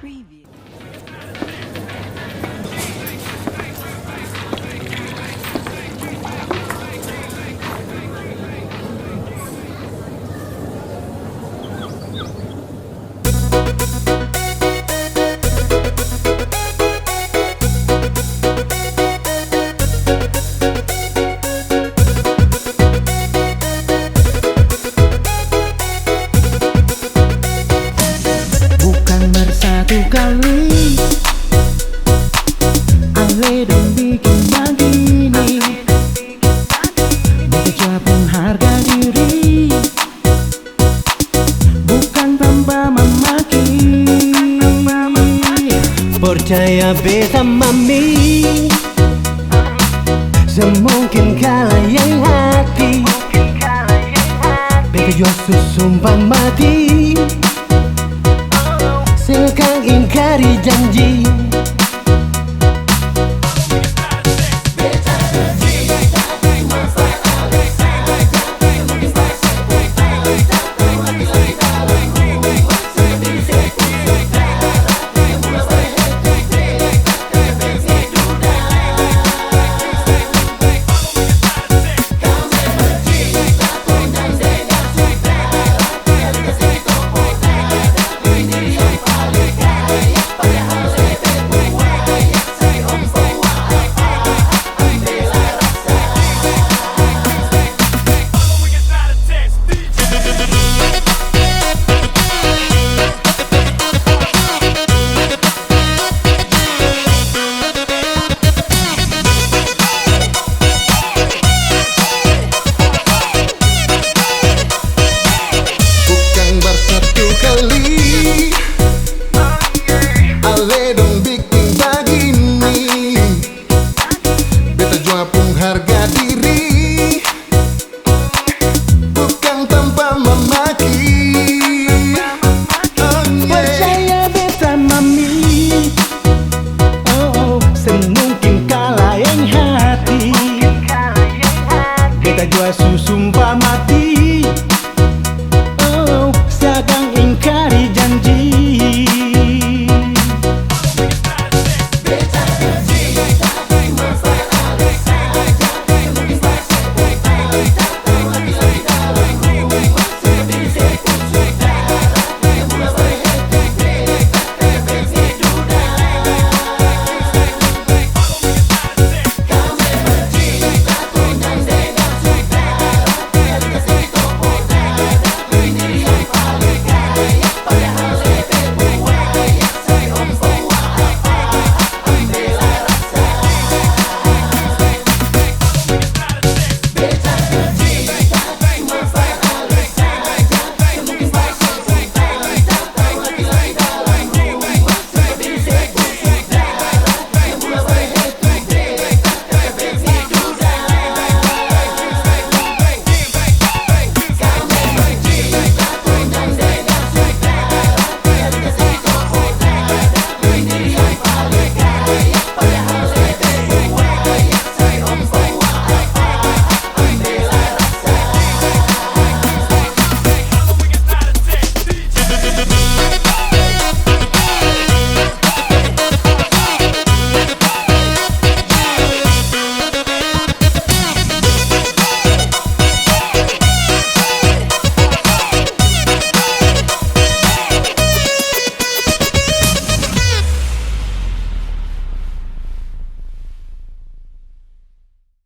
Preview. Satu kali Ale dong bikin begini, bekerja pun harga diri, bukan tanpa memaki. Percaya beta mami, semungkin kalah yang hati, beta jual susumpah mati, sekarang ingkari janji. Ale dong bikin begini, beta jual pun harga diri, bukan tanpa memaki. Percaya beta mami, oh, senang